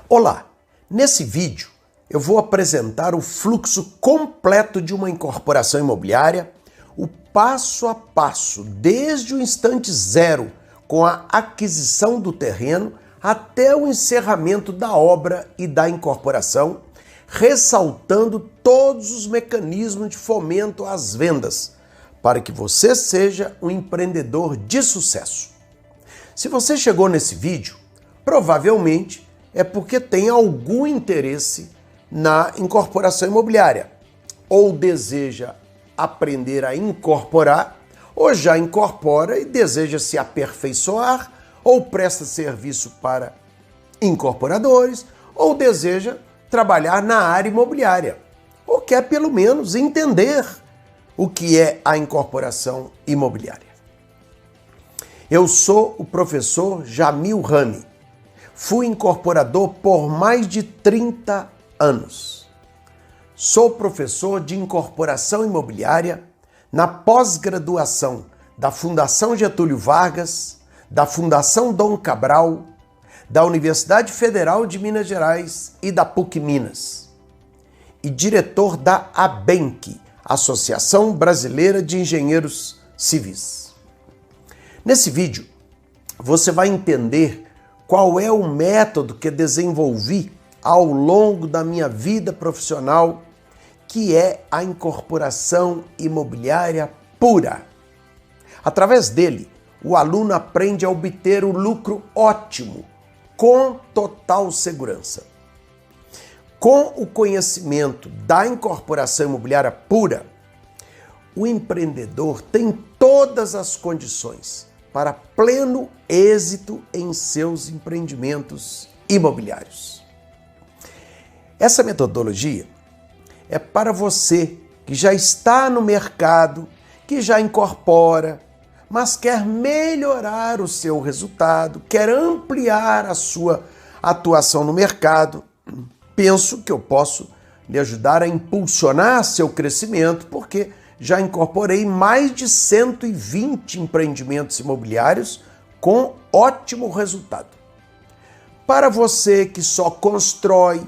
Olá! Nesse vídeo eu vou apresentar o fluxo completo de uma incorporação imobiliária, o passo a passo, desde o instante zero, com a aquisição do terreno, até o encerramento da obra e da incorporação, ressaltando todos os mecanismos de fomento às vendas, para que você seja um empreendedor de sucesso. Se você chegou nesse vídeo, provavelmente é porque tem algum interesse na incorporação imobiliária, ou deseja aprender a incorporar, ou já incorpora e deseja se aperfeiçoar, ou presta serviço para incorporadores, ou deseja trabalhar na área imobiliária, ou quer pelo menos entender o que é a incorporação imobiliária. Eu sou o professor Jamil Rami. Fui incorporador por mais de 30 anos. Sou professor de incorporação imobiliária na pós-graduação da Fundação Getúlio Vargas, da Fundação Dom Cabral, da Universidade Federal de Minas Gerais e da PUC Minas. E diretor da ABENC, Associação Brasileira de Engenheiros Civis. Nesse vídeo, você vai entender qual é o método que desenvolvi ao longo da minha vida profissional, que é a incorporação imobiliária pura. Através dele, o aluno aprende a obter o lucro ótimo, com total segurança. Com o conhecimento da incorporação imobiliária pura, o empreendedor tem todas as condições para pleno êxito em seus empreendimentos imobiliários. Essa metodologia é para você que já está no mercado, que já incorpora, mas quer melhorar o seu resultado, quer ampliar a sua atuação no mercado. Penso que eu posso lhe ajudar a impulsionar seu crescimento, porque já incorporei mais de 120 empreendimentos imobiliários com ótimo resultado. Para você que só constrói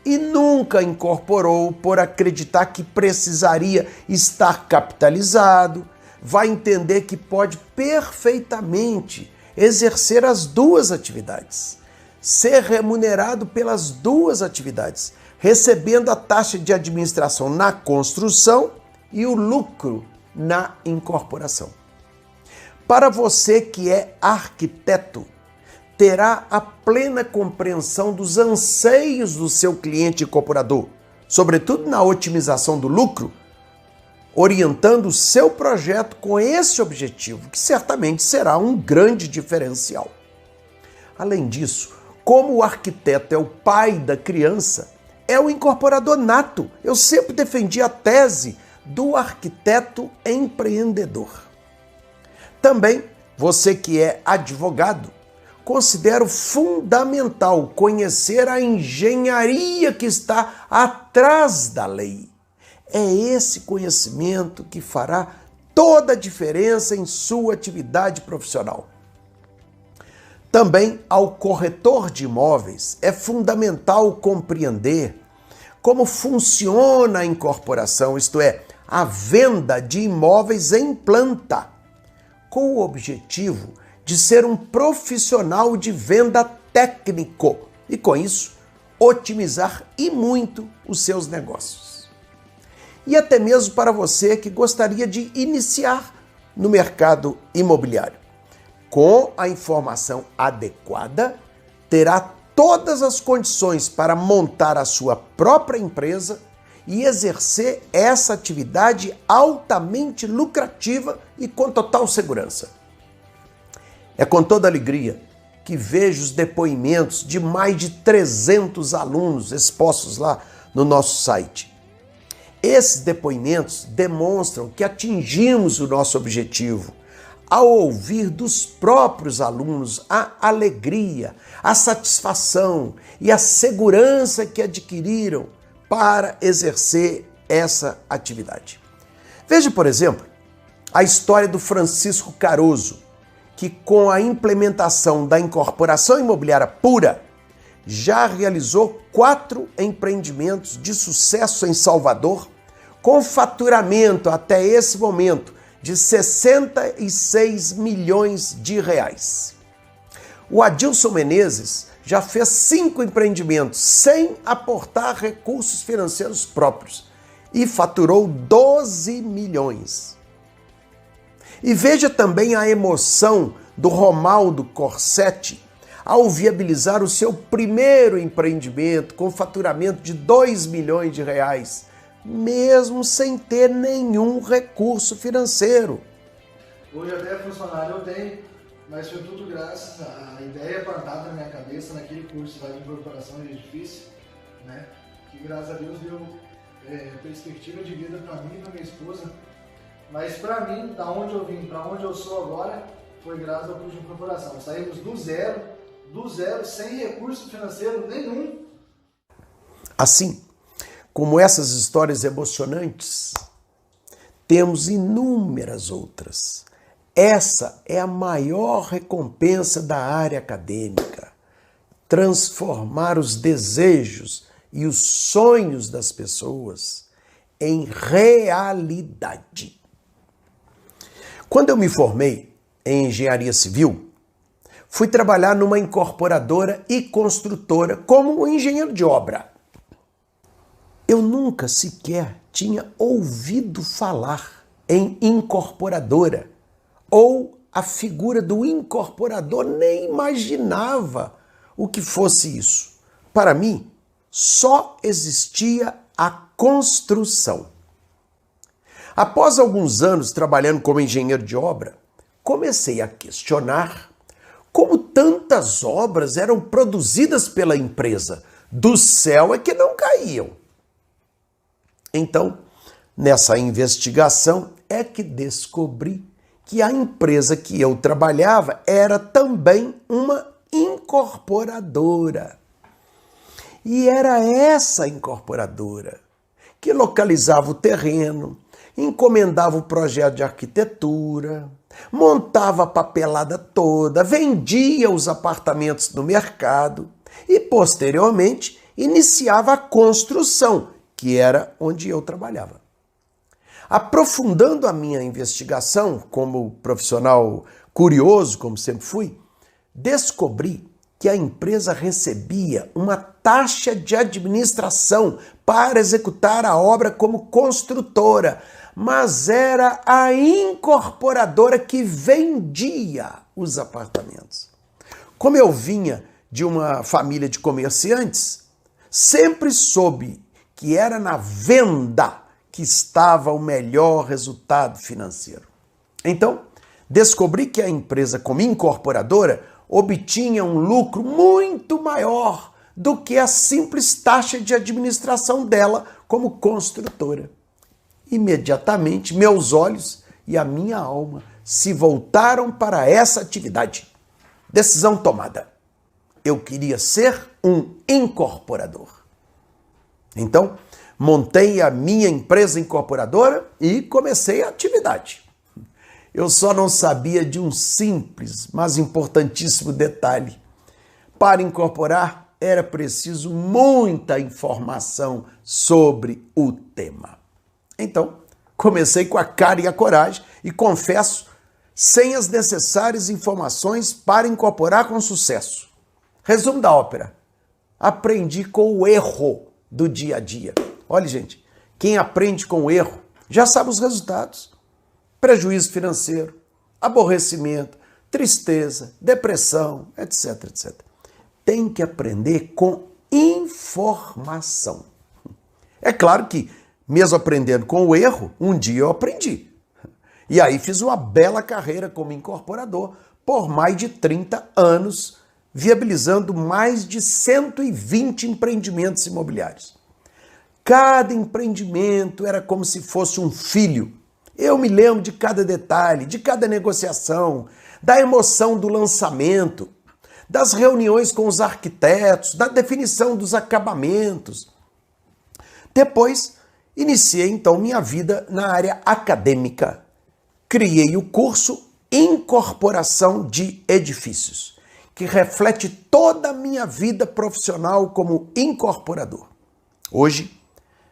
e nunca incorporou por acreditar que precisaria estar capitalizado, vai entender que pode perfeitamente exercer as duas atividades, ser remunerado pelas duas atividades, recebendo a taxa de administração na construção e o lucro na incorporação. Para você que é arquiteto, terá a plena compreensão dos anseios do seu cliente incorporador, sobretudo na otimização do lucro, orientando o seu projeto com esse objetivo, que certamente será um grande diferencial. Além disso, como o arquiteto é o pai da criança, é o incorporador nato. Eu sempre defendi a tese do arquiteto empreendedor. Também, você que é advogado, considero fundamental conhecer a engenharia que está atrás da lei. É esse conhecimento que fará toda a diferença em sua atividade profissional. Também, ao corretor de imóveis, é fundamental compreender como funciona a incorporação, isto é, a venda de imóveis em planta, com o objetivo de ser um profissional de venda técnico e, com isso, otimizar e muito os seus negócios. E até mesmo para você que gostaria de iniciar no mercado imobiliário. Com a informação adequada, terá todas as condições para montar a sua própria empresa e exercer essa atividade altamente lucrativa e com total segurança. É com toda alegria que vejo os depoimentos de mais de 300 alunos expostos lá no nosso site. Esses depoimentos demonstram que atingimos o nosso objetivo ao ouvir dos próprios alunos a alegria, a satisfação e a segurança que adquiriram para exercer essa atividade. Veja, por exemplo, a história do Francisco Caroso, que com a implementação da incorporação imobiliária pura, já realizou 4 empreendimentos de sucesso em Salvador, com faturamento até esse momento de 66 milhões de reais. O Adilson Menezes já fez 5 empreendimentos sem aportar recursos financeiros próprios e faturou 12 milhões. E veja também a emoção do Romaldo Corsetti ao viabilizar o seu primeiro empreendimento com faturamento de 2 milhões de reais, mesmo sem ter nenhum recurso financeiro. Hoje até funcionário eu tenho, mas foi tudo graças à ideia plantada na minha cabeça naquele curso lá de incorporação de edifício, né? Que graças a Deus deu perspectiva de vida para mim e para minha esposa. Mas para mim, da onde eu vim, para onde eu sou agora, foi graças ao curso de incorporação. Saímos do zero, sem recurso financeiro nenhum. Assim como essas histórias emocionantes, temos inúmeras outras. Essa é a maior recompensa da área acadêmica. Transformar os desejos e os sonhos das pessoas em realidade. Quando eu me formei em engenharia civil, fui trabalhar numa incorporadora e construtora como engenheiro de obra. Eu nunca sequer tinha ouvido falar em incorporadora, ou a figura do incorporador, nem imaginava o que fosse isso. Para mim, só existia a construção. Após alguns anos trabalhando como engenheiro de obra, comecei a questionar como tantas obras eram produzidas pela empresa. Do céu é que não caíam. Então, nessa investigação é que descobri que a empresa que eu trabalhava era também uma incorporadora. E era essa incorporadora que localizava o terreno, encomendava o projeto de arquitetura, montava a papelada toda, vendia os apartamentos no mercado e, posteriormente, iniciava a construção, que era onde eu trabalhava. Aprofundando a minha investigação como profissional curioso, como sempre fui, descobri que a empresa recebia uma taxa de administração para executar a obra como construtora, mas era a incorporadora que vendia os apartamentos. Como eu vinha de uma família de comerciantes, sempre soube que era na venda que estava o melhor resultado financeiro. Então, descobri que a empresa, como incorporadora, obtinha um lucro muito maior do que a simples taxa de administração dela como construtora. Imediatamente, meus olhos e a minha alma se voltaram para essa atividade. Decisão tomada. Eu queria ser um incorporador. Então, montei a minha empresa incorporadora e comecei a atividade. Eu só não sabia de um simples, mas importantíssimo detalhe. Para incorporar, era preciso muita informação sobre o tema. Então, comecei com a cara e a coragem e, confesso, sem as necessárias informações para incorporar com sucesso. Resumo da ópera. Aprendi com o erro do dia a dia. Olha, gente, quem aprende com o erro já sabe os resultados. Prejuízo financeiro, aborrecimento, tristeza, depressão, etc, etc. Tem que aprender com informação. É claro que, mesmo aprendendo com o erro, um dia eu aprendi. E aí fiz uma bela carreira como incorporador por mais de 30 anos, viabilizando mais de 120 empreendimentos imobiliários. Cada empreendimento era como se fosse um filho. Eu me lembro de cada detalhe, de cada negociação, da emoção do lançamento, das reuniões com os arquitetos, da definição dos acabamentos. Depois, iniciei então minha vida na área acadêmica. Criei o curso Incorporação de Edifícios, que reflete toda a minha vida profissional como incorporador. Hoje,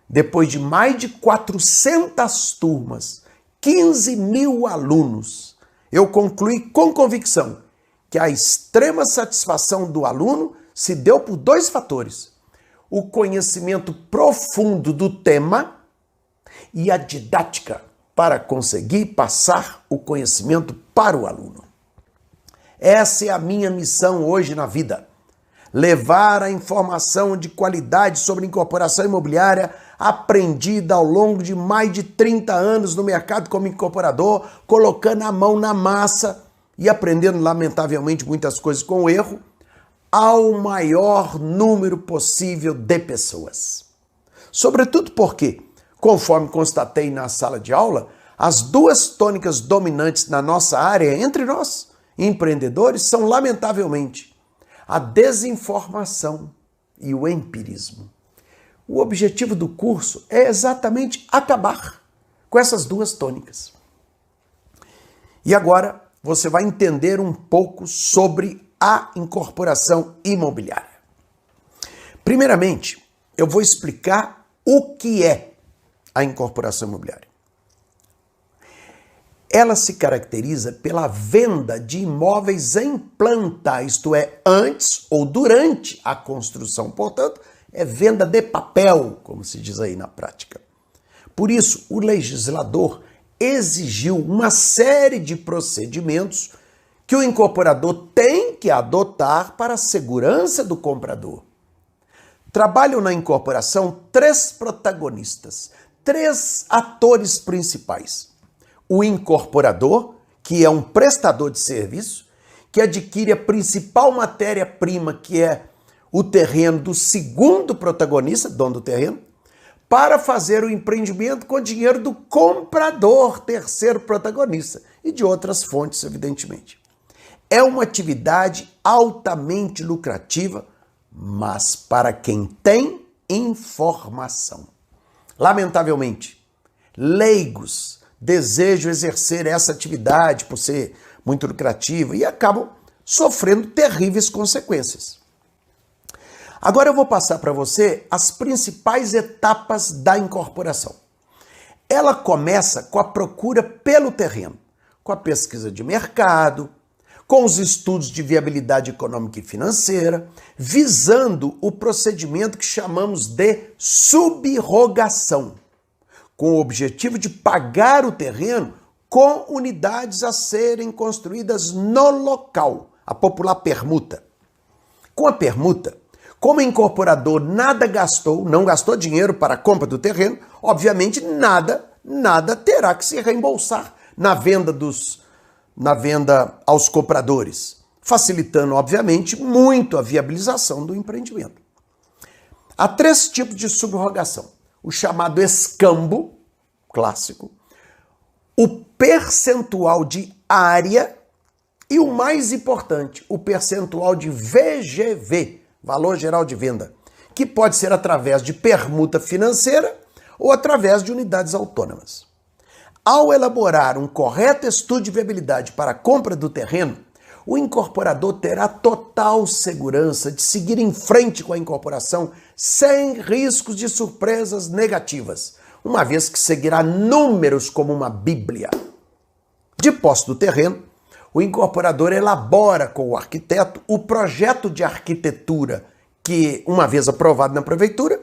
depois de mais de 400 turmas, 15 mil alunos, eu concluí com convicção que a extrema satisfação do aluno se deu por dois fatores: o conhecimento profundo do tema e a didática para conseguir passar o conhecimento para o aluno. Essa é a minha missão hoje na vida: levar a informação de qualidade sobre incorporação imobiliária aprendida ao longo de mais de 30 anos no mercado como incorporador, colocando a mão na massa e aprendendo, lamentavelmente, muitas coisas com erro, ao maior número possível de pessoas. Sobretudo porque, conforme constatei na sala de aula, as duas tônicas dominantes na nossa área, entre nós, empreendedores, são, lamentavelmente, a desinformação e o empirismo. O objetivo do curso é exatamente acabar com essas duas tônicas. E agora você vai entender um pouco sobre a incorporação imobiliária. Primeiramente, eu vou explicar o que é a incorporação imobiliária. Ela se caracteriza pela venda de imóveis em planta, isto é, antes ou durante a construção. Portanto, é venda de papel, como se diz aí na prática. Por isso, o legislador exigiu uma série de procedimentos que o incorporador tem que adotar para a segurança do comprador. Trabalham na incorporação três protagonistas, três atores principais: o incorporador, que é um prestador de serviço, que adquire a principal matéria-prima, que é o terreno do segundo protagonista, dono do terreno, para fazer o empreendimento com dinheiro do comprador, terceiro protagonista, e de outras fontes, evidentemente. É uma atividade altamente lucrativa, mas para quem tem informação. Lamentavelmente, leigos desejam exercer essa atividade por ser muito lucrativa e acabam sofrendo terríveis consequências. Agora eu vou passar para você as principais etapas da incorporação. Ela começa com a procura pelo terreno, com a pesquisa de mercado, com os estudos de viabilidade econômica e financeira, visando o procedimento que chamamos de subrogação, com o objetivo de pagar o terreno com unidades a serem construídas no local, a popular permuta. Com a permuta, como o incorporador nada gastou, não gastou dinheiro para a compra do terreno, obviamente nada terá que se reembolsar na venda aos compradores, facilitando, obviamente, muito a viabilização do empreendimento. Há três tipos de subrogação: o chamado escambo, clássico, o percentual de área e o mais importante, o percentual de VGV, valor geral de venda, que pode ser através de permuta financeira ou através de unidades autônomas. Ao elaborar um correto estudo de viabilidade para a compra do terreno, o incorporador terá total segurança de seguir em frente com a incorporação sem riscos de surpresas negativas, uma vez que seguirá números como uma bíblia. De posse do terreno, o incorporador elabora com o arquiteto o projeto de arquitetura que, uma vez aprovado na prefeitura,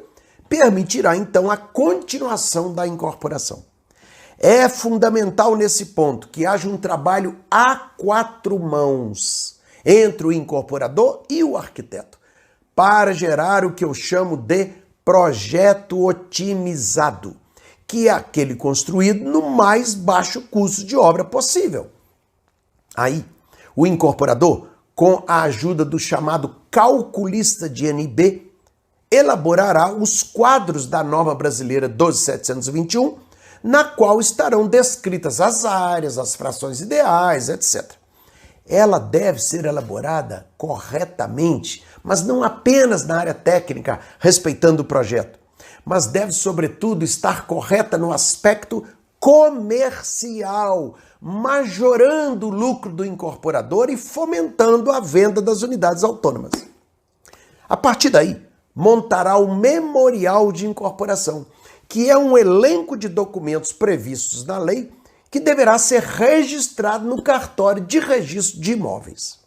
permitirá então a continuação da incorporação. É fundamental nesse ponto que haja um trabalho a quatro mãos entre o incorporador e o arquiteto para gerar o que eu chamo de projeto otimizado, que é aquele construído no mais baixo custo de obra possível. Aí, o incorporador, com a ajuda do chamado calculista de NB, elaborará os quadros da norma brasileira 12.721, na qual estarão descritas as áreas, as frações ideais, etc. Ela deve ser elaborada corretamente, mas não apenas na área técnica, respeitando o projeto, mas deve, sobretudo, estar correta no aspecto comercial, majorando o lucro do incorporador e fomentando a venda das unidades autônomas. A partir daí, montará o memorial de incorporação, que é um elenco de documentos previstos na lei que deverá ser registrado no cartório de registro de imóveis.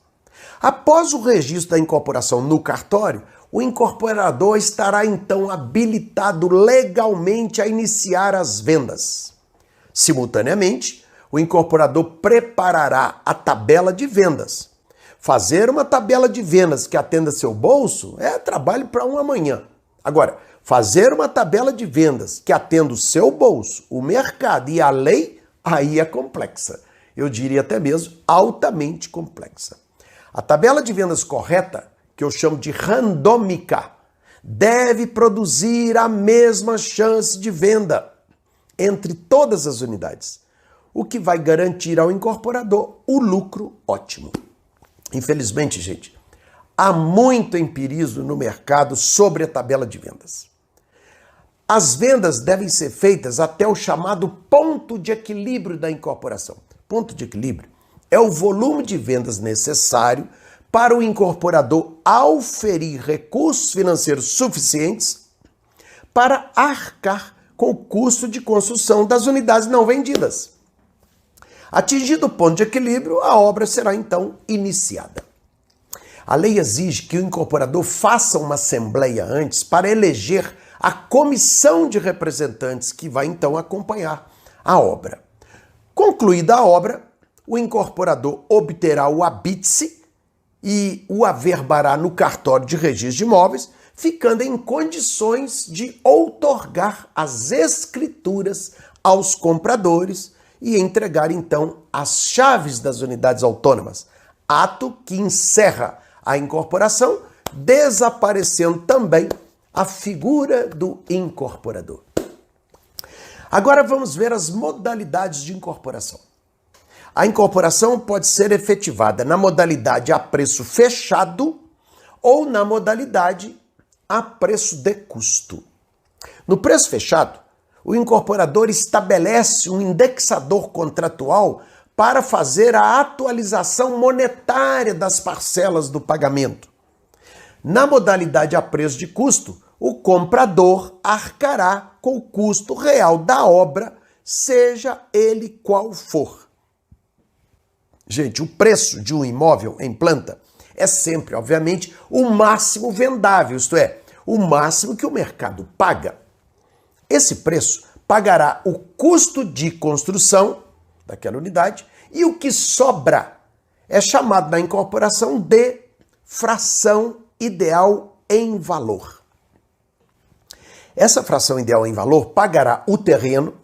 Após o registro da incorporação no cartório, o incorporador estará então habilitado legalmente a iniciar as vendas. Simultaneamente, o incorporador preparará a tabela de vendas. Fazer uma tabela de vendas que atenda seu bolso é trabalho para um amanhã. Agora, fazer uma tabela de vendas que atenda o seu bolso, o mercado e a lei, aí é complexa. Eu diria até mesmo altamente complexa. A tabela de vendas correta, que eu chamo de randômica, deve produzir a mesma chance de venda entre todas as unidades, o que vai garantir ao incorporador o lucro ótimo. Infelizmente, gente, há muito empirismo no mercado sobre a tabela de vendas. As vendas devem ser feitas até o chamado ponto de equilíbrio da incorporação. Ponto de equilíbrio é o volume de vendas necessário para o incorporador auferir recursos financeiros suficientes para arcar com o custo de construção das unidades não vendidas. Atingido o ponto de equilíbrio, a obra será então iniciada. A lei exige que o incorporador faça uma assembleia antes para eleger a comissão de representantes que vai então acompanhar a obra. Concluída a obra, o incorporador obterá o habite-se e o averbará no cartório de registro de imóveis, ficando em condições de outorgar as escrituras aos compradores e entregar então as chaves das unidades autônomas, ato que encerra a incorporação, desaparecendo também a figura do incorporador. Agora vamos ver as modalidades de incorporação. A incorporação pode ser efetivada na modalidade a preço fechado ou na modalidade a preço de custo. No preço fechado, o incorporador estabelece um indexador contratual para fazer a atualização monetária das parcelas do pagamento. Na modalidade a preço de custo, o comprador arcará com o custo real da obra, seja ele qual for. Gente, o preço de um imóvel em planta é sempre, obviamente, o máximo vendável, isto é, o máximo que o mercado paga. Esse preço pagará o custo de construção daquela unidade e o que sobra é chamado na incorporação de fração ideal em valor. Essa fração ideal em valor pagará o terreno,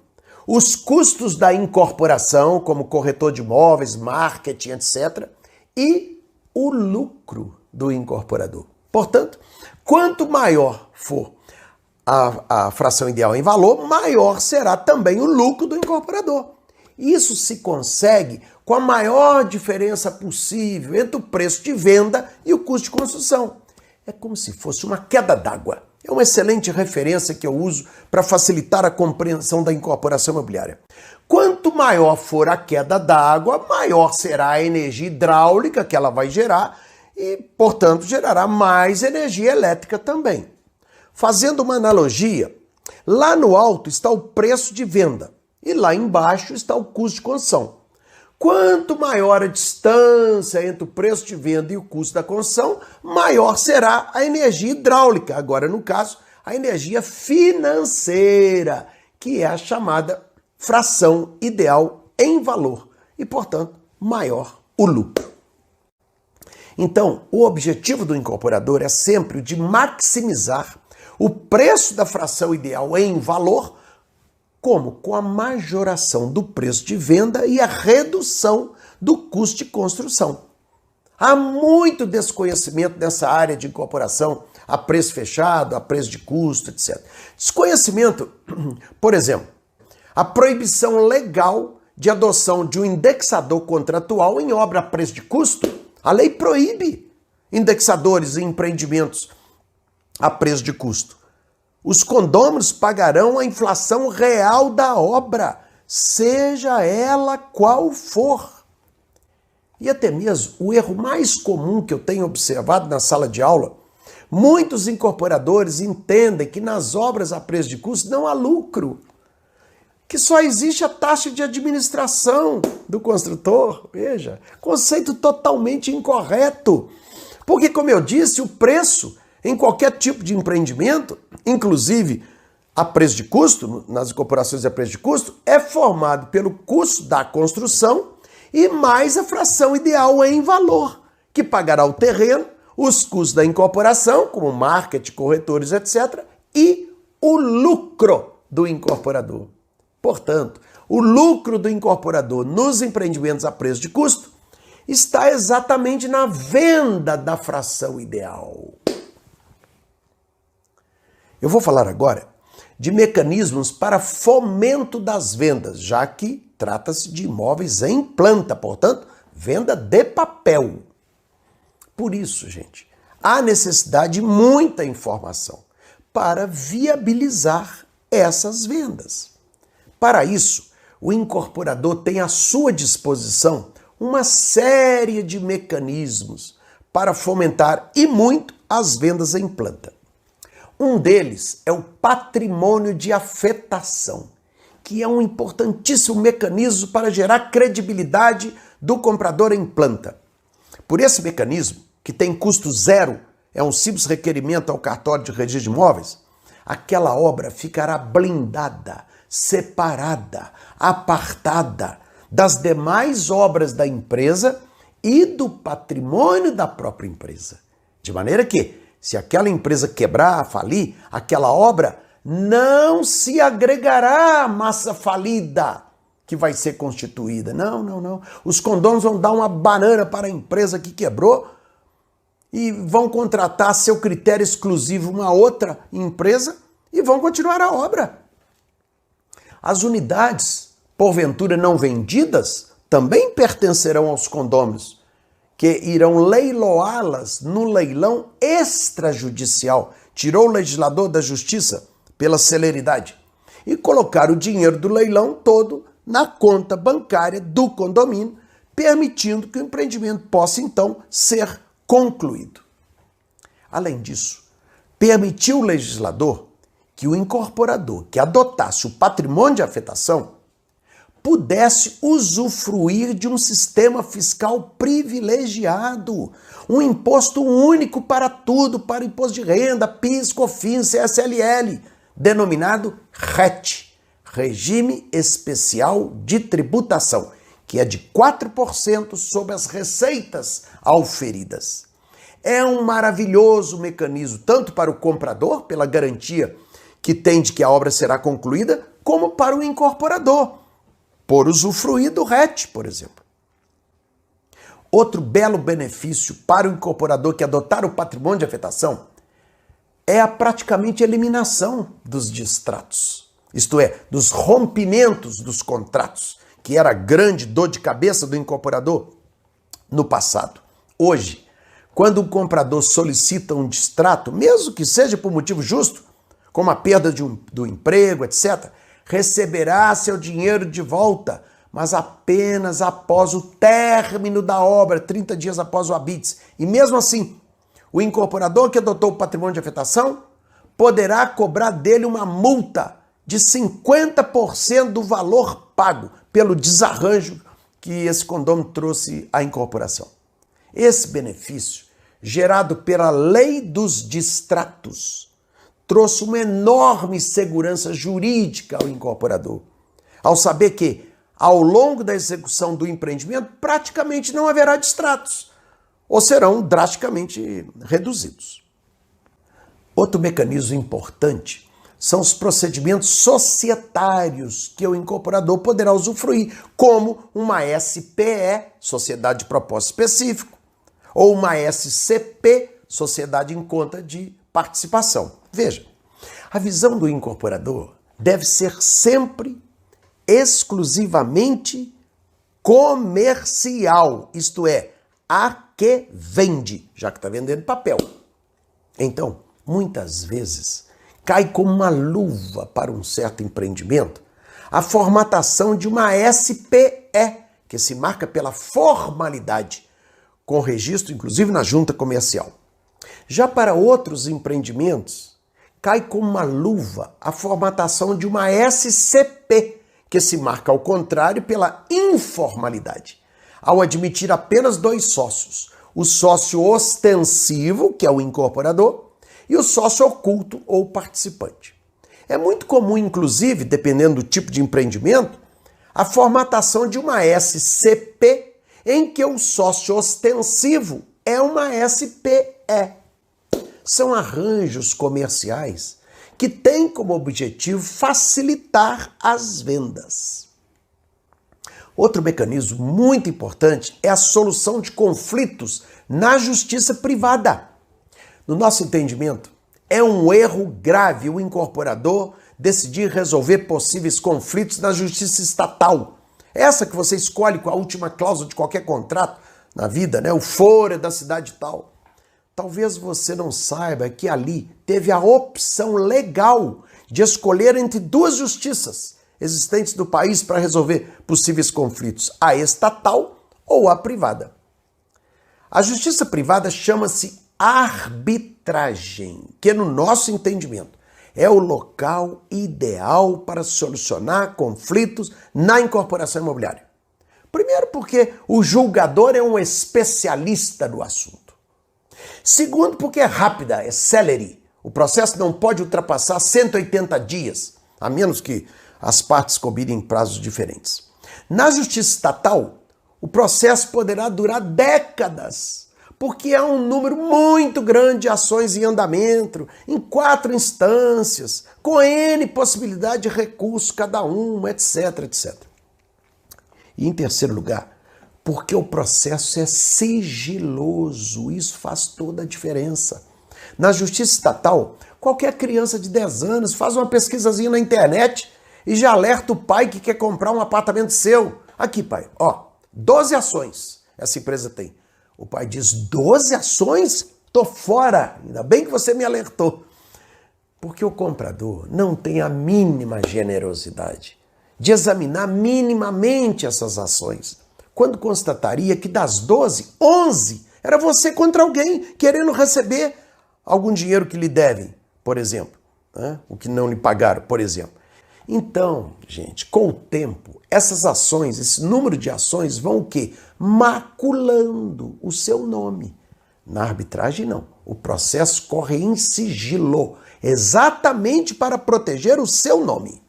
os custos da incorporação, como corretor de imóveis, marketing, etc., e o lucro do incorporador. Portanto, quanto maior for a fração ideal em valor, maior será também o lucro do incorporador. Isso se consegue com a maior diferença possível entre o preço de venda e o custo de construção. É como se fosse uma queda d'água. É uma excelente referência que eu uso para facilitar a compreensão da incorporação imobiliária. Quanto maior for a queda d'água, maior será a energia hidráulica que ela vai gerar e, portanto, gerará mais energia elétrica também. Fazendo uma analogia, lá no alto está o preço de venda e lá embaixo está o custo de construção. Quanto maior a distância entre o preço de venda e o custo da construção, maior será a energia hidráulica. Agora, no caso, a energia financeira, que é a chamada fração ideal em valor e, portanto, maior o lucro. Então, o objetivo do incorporador é sempre o de maximizar o preço da fração ideal em valor, como com a majoração do preço de venda e a redução do custo de construção. Há muito desconhecimento nessa área de incorporação, a preço fechado, a preço de custo, etc. Desconhecimento, por exemplo, a proibição legal de adoção de um indexador contratual em obra a preço de custo. A lei proíbe indexadores em empreendimentos a preço de custo. Os condôminos pagarão a inflação real da obra, seja ela qual for. E até mesmo o erro mais comum que eu tenho observado na sala de aula, muitos incorporadores entendem que nas obras a preço de custo não há lucro, que só existe a taxa de administração do construtor. Veja, conceito totalmente incorreto. Porque, como eu disse, o preço em qualquer tipo de empreendimento, inclusive a preço de custo, nas incorporações a preço de custo, é formado pelo custo da construção e mais a fração ideal em valor, que pagará o terreno, os custos da incorporação, como marketing, corretores, etc., e o lucro do incorporador. Portanto, o lucro do incorporador nos empreendimentos a preço de custo está exatamente na venda da fração ideal. Eu vou falar agora de mecanismos para fomento das vendas, já que trata-se de imóveis em planta, portanto, venda de papel. Por isso, gente, há necessidade de muita informação para viabilizar essas vendas. Para isso, o incorporador tem à sua disposição uma série de mecanismos para fomentar e muito as vendas em planta. Um deles é o patrimônio de afetação, que é um importantíssimo mecanismo para gerar credibilidade do comprador em planta. Por esse mecanismo, que tem custo zero, é um simples requerimento ao cartório de registro de imóveis, aquela obra ficará blindada, separada, apartada das demais obras da empresa e do patrimônio da própria empresa. De maneira que, se aquela empresa quebrar, falir, aquela obra não se agregará à massa falida que vai ser constituída. Não. Os condôminos vão dar uma banana para a empresa que quebrou e vão contratar a seu critério exclusivo uma outra empresa e vão continuar a obra. As unidades, porventura não vendidas, também pertencerão aos condôminos, que irão leiloá-las no leilão extrajudicial. Tirou o legislador da justiça pela celeridade e colocar o dinheiro do leilão todo na conta bancária do condomínio, permitindo que o empreendimento possa, então, ser concluído. Além disso, permitiu o legislador que o incorporador que adotasse o patrimônio de afetação pudesse usufruir de um sistema fiscal privilegiado, um imposto único para tudo, para imposto de renda, PIS, COFINS, CSLL, denominado RET, Regime Especial de Tributação, que é de 4% sobre as receitas auferidas. É um maravilhoso mecanismo, tanto para o comprador, pela garantia que tem de que a obra será concluída, como para o incorporador, por usufruir do RET, por exemplo. Outro belo benefício para o incorporador que adotar o patrimônio de afetação é a praticamente eliminação dos distratos, isto é, dos rompimentos dos contratos, que era a grande dor de cabeça do incorporador no passado. Hoje, quando o comprador solicita um distrato, mesmo que seja por motivo justo, como a perda do emprego, etc., receberá seu dinheiro de volta, mas apenas após o término da obra, 30 dias após o habite. E mesmo assim, o incorporador que adotou o patrimônio de afetação poderá cobrar dele uma multa de 50% do valor pago pelo desarranjo que esse condômino trouxe à incorporação. Esse benefício, gerado pela lei dos distratos, trouxe uma enorme segurança jurídica ao incorporador, ao saber que, ao longo da execução do empreendimento, praticamente não haverá distratos, ou serão drasticamente reduzidos. Outro mecanismo importante são os procedimentos societários que o incorporador poderá usufruir, como uma SPE, Sociedade de Propósito Específico, ou uma SCP, Sociedade em Conta de Participação. Veja, a visão do incorporador deve ser sempre exclusivamente comercial, isto é, a que vende, já que está vendendo papel. Então, muitas vezes, cai como uma luva para um certo empreendimento a formatação de uma SPE, que se marca pela formalidade, com registro inclusive na junta comercial. Já para outros empreendimentos, cai como uma luva a formatação de uma SCP, que se marca ao contrário pela informalidade, ao admitir apenas 2 sócios, o sócio ostensivo, que é o incorporador, e o sócio oculto ou participante. É muito comum, inclusive, dependendo do tipo de empreendimento, a formatação de uma SCP em que o sócio ostensivo é uma SPE. São arranjos comerciais que têm como objetivo facilitar as vendas. Outro mecanismo muito importante é a solução de conflitos na justiça privada. No nosso entendimento, é um erro grave o incorporador decidir resolver possíveis conflitos na justiça estatal. Essa que você escolhe com a última cláusula de qualquer contrato na vida, né? O foro é da cidade tal. Talvez você não saiba que ali teve a opção legal de escolher entre 2 justiças existentes no país para resolver possíveis conflitos, a estatal ou a privada. A justiça privada chama-se arbitragem, que no nosso entendimento é o local ideal para solucionar conflitos na incorporação imobiliária. Primeiro porque o julgador é um especialista no assunto. Segundo porque é rápida, é célere. O processo não pode ultrapassar 180 dias, a menos que as partes combinem prazos diferentes. Na justiça estatal, o processo poderá durar décadas, porque há um número muito grande de ações em andamento, em 4 instâncias, com N possibilidade de recurso cada uma, etc, etc. E em terceiro lugar, porque o processo é sigiloso, isso faz toda a diferença. Na justiça estatal, qualquer criança de 10 anos faz uma pesquisazinha na internet e já alerta o pai que quer comprar um apartamento seu. Aqui, pai, 12 ações essa empresa tem. O pai diz, 12 ações? Tô fora, ainda bem que você me alertou. Porque o comprador não tem a mínima generosidade de examinar minimamente essas ações, quando constataria que das 12, 11 era você contra alguém querendo receber algum dinheiro que lhe devem, por exemplo, né? O que não lhe pagaram, por exemplo. Então, gente, com o tempo, essas ações, esse número de ações vão o quê? Maculando o seu nome. Na arbitragem, não. O processo corre em sigilo, exatamente para proteger o seu nome.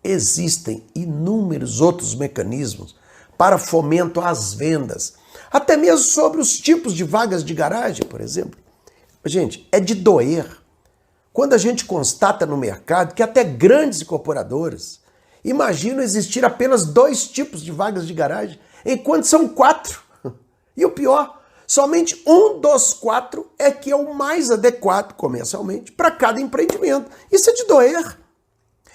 Existem inúmeros outros mecanismos para fomento às vendas, até mesmo sobre os tipos de vagas de garagem, por exemplo. Gente, é de doer quando a gente constata no mercado que até grandes incorporadoras imaginam existir apenas 2 tipos de vagas de garagem, enquanto são 4. E o pior, somente um dos 4 é que é o mais adequado comercialmente para cada empreendimento. Isso é de doer.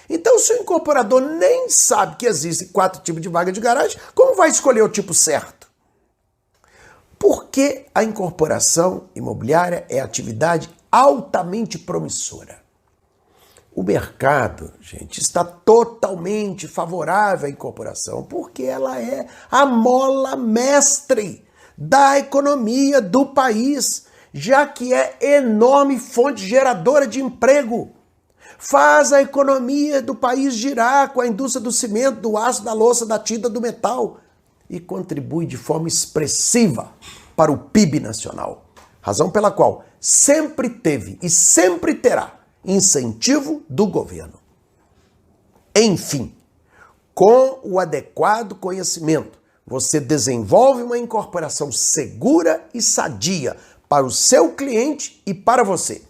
Então, se o incorporador nem sabe que existem 4 tipos de vaga de garagem, como vai escolher o tipo certo? Porque a incorporação imobiliária é atividade altamente promissora. O mercado, gente, está totalmente favorável à incorporação, porque ela é a mola mestre da economia do país, já que é enorme fonte geradora de emprego. Faz a economia do país girar com a indústria do cimento, do aço, da louça, da tinta, do metal e contribui de forma expressiva para o PIB nacional. Razão pela qual sempre teve e sempre terá incentivo do governo. Enfim, com o adequado conhecimento, você desenvolve uma incorporação segura e sadia para o seu cliente e para você,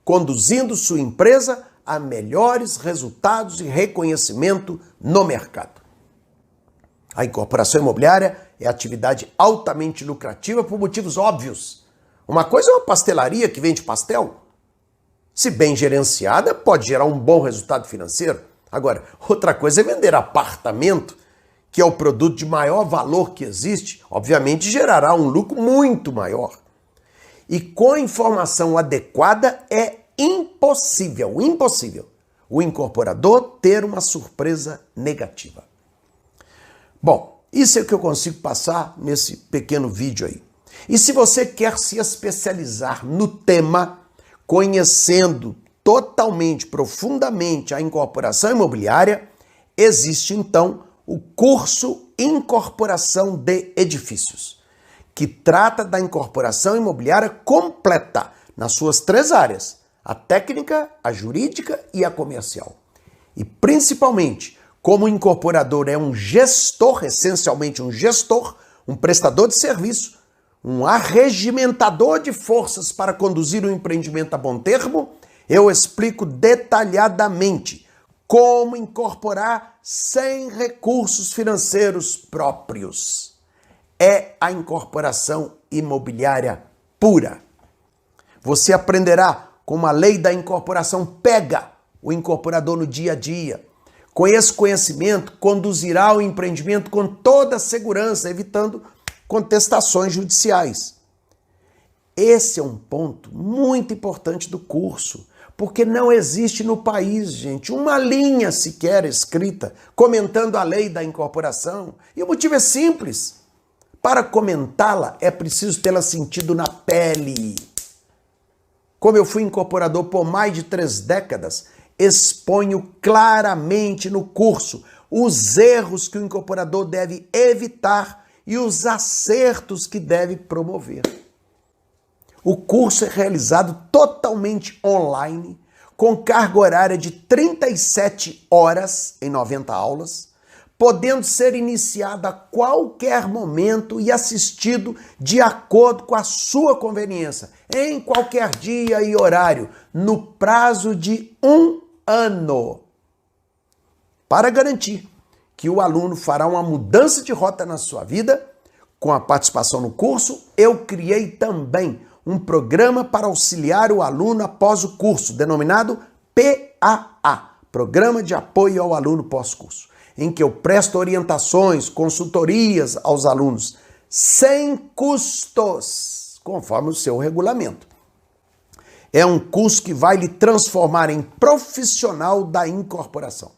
conduzindo sua empresa a melhores resultados e reconhecimento no mercado. A incorporação imobiliária é atividade altamente lucrativa por motivos óbvios. Uma coisa é uma pastelaria que vende pastel. Se bem gerenciada, pode gerar um bom resultado financeiro. Agora, outra coisa é vender apartamento, que é o produto de maior valor que existe, obviamente gerará um lucro muito maior. E com a informação adequada é impossível o incorporador ter uma surpresa negativa. Bom, isso é o que eu consigo passar nesse pequeno vídeo aí. E se você quer se especializar no tema, conhecendo totalmente, profundamente a incorporação imobiliária, existe então o curso Incorporação de Edifícios, que trata da incorporação imobiliária completa nas suas 3 áreas: a técnica, a jurídica e a comercial. E principalmente, como o incorporador é um gestor, essencialmente um gestor, um prestador de serviço, um arregimentador de forças para conduzir o empreendimento a bom termo, eu explico detalhadamente como incorporar sem recursos financeiros próprios. É a incorporação imobiliária pura. Você aprenderá como a lei da incorporação pega o incorporador no dia a dia. Com esse conhecimento, conduzirá o empreendimento com toda a segurança, evitando contestações judiciais. Esse é um ponto muito importante do curso, porque não existe no país, gente, uma linha sequer escrita comentando a lei da incorporação. E o motivo é simples. Para comentá-la, é preciso tê-la sentido na pele. Como eu fui incorporador por mais de 3 décadas, exponho claramente no curso os erros que o incorporador deve evitar e os acertos que deve promover. O curso é realizado totalmente online, com carga horária de 37 horas em 90 aulas, podendo ser iniciado a qualquer momento e assistido de acordo com a sua conveniência, em qualquer dia e horário, no prazo de 1 ano. Para garantir que o aluno fará uma mudança de rota na sua vida, com a participação no curso, eu criei também um programa para auxiliar o aluno após o curso, denominado PAA, Programa de Apoio ao Aluno Pós-Curso, em que eu presto orientações, consultorias aos alunos, sem custos, conforme o seu regulamento. É um curso que vai lhe transformar em profissional da incorporação.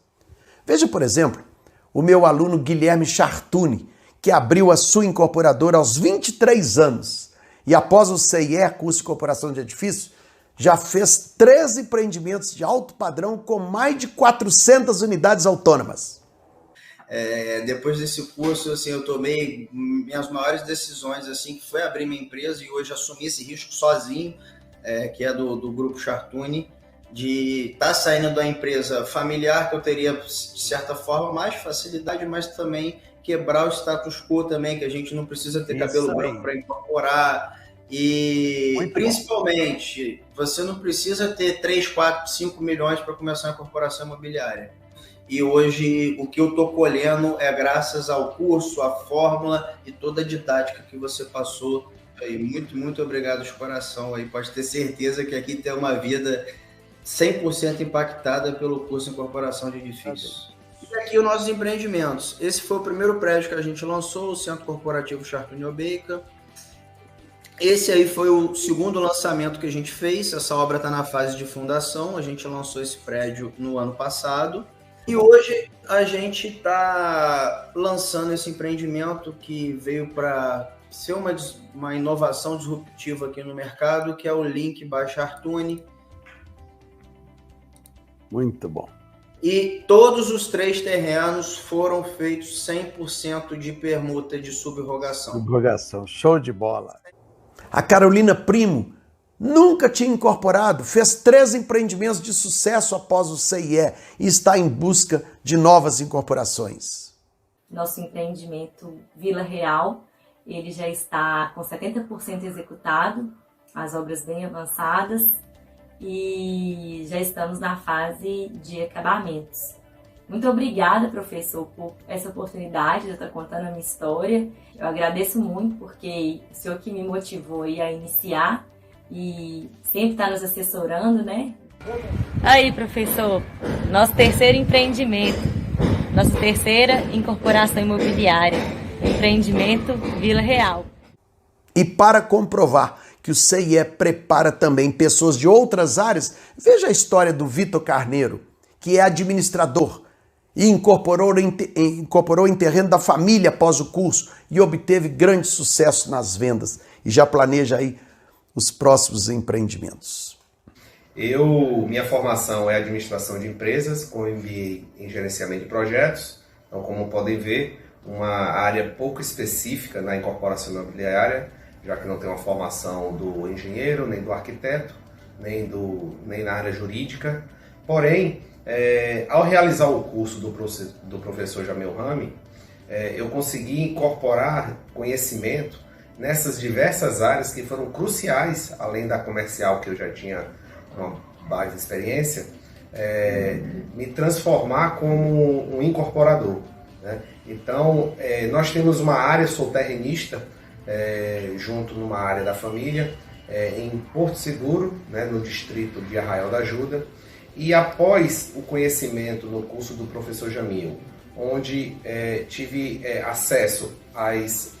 Veja, por exemplo, o meu aluno Guilherme Chartuni, que abriu a sua incorporadora aos 23 anos e após o CIE, curso de incorporação de edifícios, já fez 13 empreendimentos de alto padrão com mais de 400 unidades autônomas. Depois desse curso, assim, eu tomei minhas maiores decisões, assim, que foi abrir minha empresa e hoje assumir esse risco sozinho, que é do Grupo Chartuni, de estar saindo da empresa familiar, que eu teria, de certa forma, mais facilidade, mas também quebrar o status quo também, que a gente não precisa ter cabelo branco para incorporar. E muito principalmente, você não precisa ter 3, 4, 5 milhões para começar a incorporação imobiliária. E hoje o que eu estou colhendo é graças ao curso, à fórmula e toda a didática que você passou. Aí, muito, muito obrigado de coração. Aí, pode ter certeza que aqui tem uma vida 100% impactada pelo curso de incorporação de edifícios. E aqui os nossos empreendimentos. Esse foi o primeiro prédio que a gente lançou, o Centro Corporativo Chartuni Obeika. Esse aí foi o segundo lançamento que a gente fez. Essa obra está na fase de fundação. A gente lançou esse prédio no ano passado. E hoje a gente está lançando esse empreendimento que veio para ser uma inovação disruptiva aqui no mercado, que é o Link by Chartuni. Muito bom. E todos os 3 terrenos foram feitos 100% de permuta de subrogação. Subrogação, show de bola. A Carolina Primo nunca tinha incorporado, fez 3 empreendimentos de sucesso após o CIE e está em busca de novas incorporações. Nosso empreendimento Vila Real, ele já está com 70% executado, as obras bem avançadas, e já estamos na fase de acabamentos. Muito obrigada, professor, por essa oportunidade de estar contando a minha história. Eu agradeço muito porque o senhor que me motivou a iniciar e sempre está nos assessorando, né? Aí, professor, nosso terceiro empreendimento, nossa terceira incorporação imobiliária, empreendimento Vila Real. E para comprovar que o CIE prepara também pessoas de outras áreas, veja a história do Vitor Carneiro, que é administrador, e incorporou em terreno da família após o curso e obteve grande sucesso nas vendas e já planeja aí os próximos empreendimentos. Minha formação é administração de empresas, com MBA em gerenciamento de projetos. Então, como podem ver, uma área pouco específica na incorporação imobiliária, já que não tem uma formação do engenheiro, nem do arquiteto, nem na área jurídica. Porém, ao realizar o curso do professor Jamil Rami, eu consegui incorporar conhecimento nessas diversas áreas que foram cruciais, além da comercial, que eu já tinha uma base de experiência, me transformar como um incorporador, né? Então, nós temos uma área, sou terrenista, junto numa área da família, em Porto Seguro, né, no distrito de Arraial da Ajuda, e após o conhecimento no curso do professor Jamil, onde tive acesso às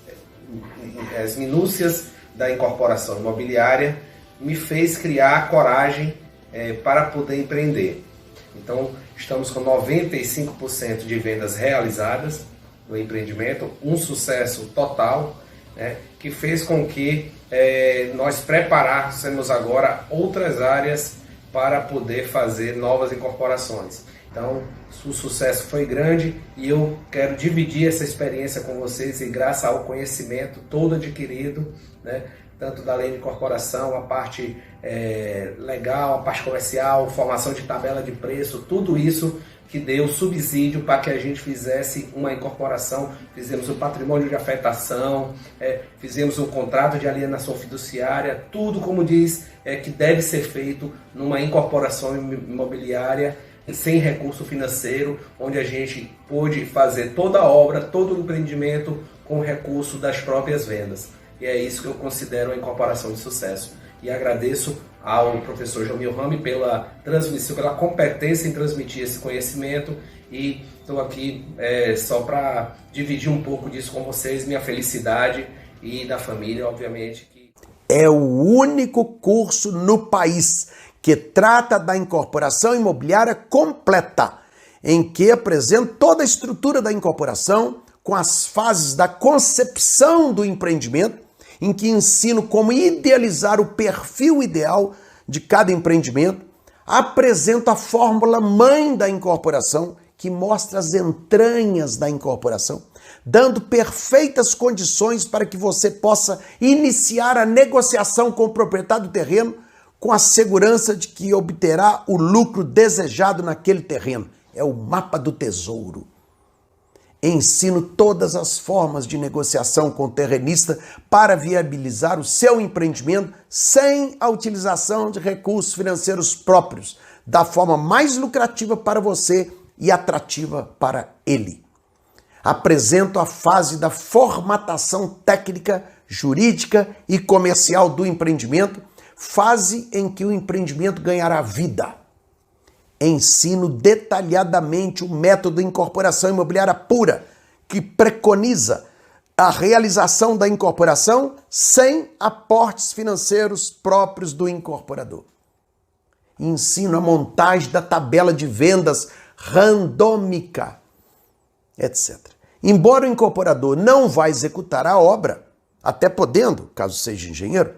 minúcias da incorporação imobiliária, me fez criar coragem para poder empreender. Então, estamos com 95% de vendas realizadas no empreendimento, um sucesso total, né, que fez com que nós preparássemos agora outras áreas para poder fazer novas incorporações. Então, o sucesso foi grande e eu quero dividir essa experiência com vocês, e graças ao conhecimento todo adquirido, né, tanto da lei de incorporação, a parte legal, a parte comercial, formação de tabela de preço, tudo isso que deu subsídio para que a gente fizesse uma incorporação. Fizemos o patrimônio de afetação, fizemos um contrato de alienação fiduciária, tudo como diz que deve ser feito numa incorporação imobiliária sem recurso financeiro, onde a gente pôde fazer toda a obra, todo o empreendimento com recurso das próprias vendas. E é isso que eu considero uma incorporação de sucesso. E agradeço ao professor Jamil Rami pela transmissão, pela competência em transmitir esse conhecimento, e estou aqui só para dividir um pouco disso com vocês, minha felicidade e da família, obviamente. É o único curso no país que trata da incorporação imobiliária completa, em que apresenta toda a estrutura da incorporação, com as fases da concepção do empreendimento, em que ensino como idealizar o perfil ideal de cada empreendimento, apresento a fórmula mãe da incorporação, que mostra as entranhas da incorporação, dando perfeitas condições para que você possa iniciar a negociação com o proprietário do terreno, com a segurança de que obterá o lucro desejado naquele terreno. É o mapa do tesouro. Ensino todas as formas de negociação com o terrenista para viabilizar o seu empreendimento sem a utilização de recursos financeiros próprios, da forma mais lucrativa para você e atrativa para ele. Apresento a fase da formatação técnica, jurídica e comercial do empreendimento, fase em que o empreendimento ganhará vida. Ensino detalhadamente o método de incorporação imobiliária pura, que preconiza a realização da incorporação sem aportes financeiros próprios do incorporador. Ensino a montagem da tabela de vendas randômica, etc. Embora o incorporador não vá executar a obra, até podendo, caso seja engenheiro,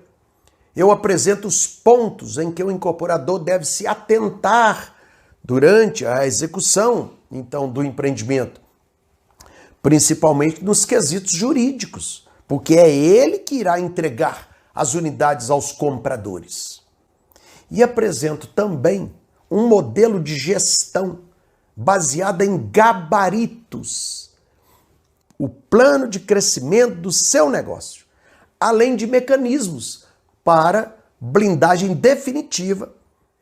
eu apresento os pontos em que o incorporador deve se atentar durante a execução, então, do empreendimento, principalmente nos quesitos jurídicos, porque é ele que irá entregar as unidades aos compradores. E apresento também um modelo de gestão baseado em gabaritos, o plano de crescimento do seu negócio, além de mecanismos para blindagem definitiva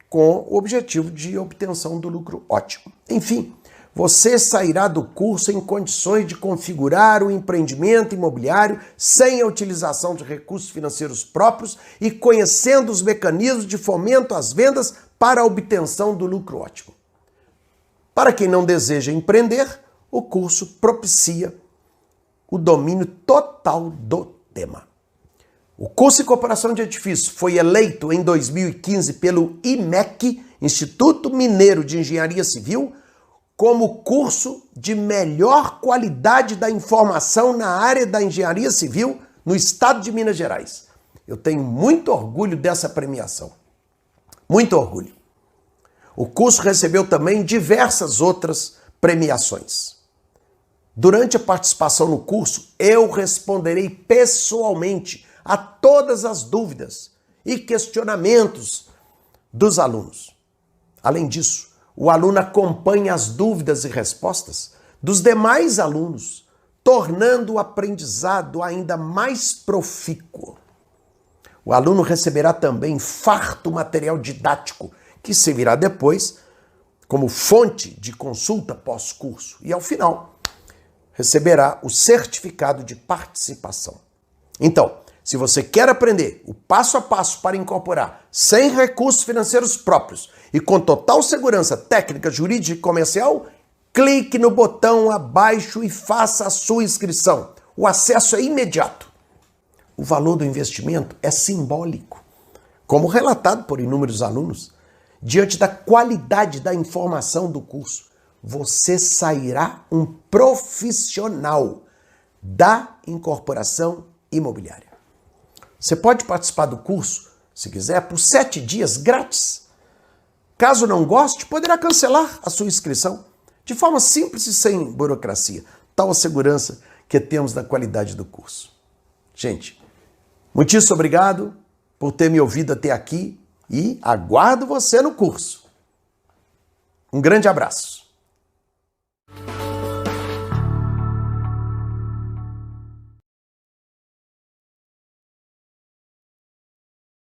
com o objetivo de obtenção do lucro ótimo. Enfim, você sairá do curso em condições de configurar o empreendimento imobiliário sem a utilização de recursos financeiros próprios e conhecendo os mecanismos de fomento às vendas para a obtenção do lucro ótimo. Para quem não deseja empreender, o curso propicia o domínio total do tema. O curso de incorporação de edifícios foi eleito em 2015 pelo IMEC, Instituto Mineiro de Engenharia Civil, como curso de melhor qualidade da informação na área da engenharia civil no estado de Minas Gerais. Eu tenho muito orgulho dessa premiação. Muito orgulho. O curso recebeu também diversas outras premiações. Durante a participação no curso, eu responderei pessoalmente a todas as dúvidas e questionamentos dos alunos. Além disso, o aluno acompanha as dúvidas e respostas dos demais alunos, tornando o aprendizado ainda mais profícuo. O aluno receberá também farto material didático, que servirá depois como fonte de consulta pós-curso. E ao final, receberá o certificado de participação. Então, se você quer aprender o passo a passo para incorporar sem recursos financeiros próprios e com total segurança técnica, jurídica e comercial, clique no botão abaixo e faça a sua inscrição. O acesso é imediato. O valor do investimento é simbólico, como relatado por inúmeros alunos. Diante da qualidade da informação do curso, você sairá um profissional da incorporação imobiliária. Você pode participar do curso, se quiser, por 7 dias grátis. Caso não goste, poderá cancelar a sua inscrição de forma simples e sem burocracia. Tal a segurança que temos da qualidade do curso. Gente, muitíssimo obrigado por ter me ouvido até aqui e aguardo você no curso. Um grande abraço.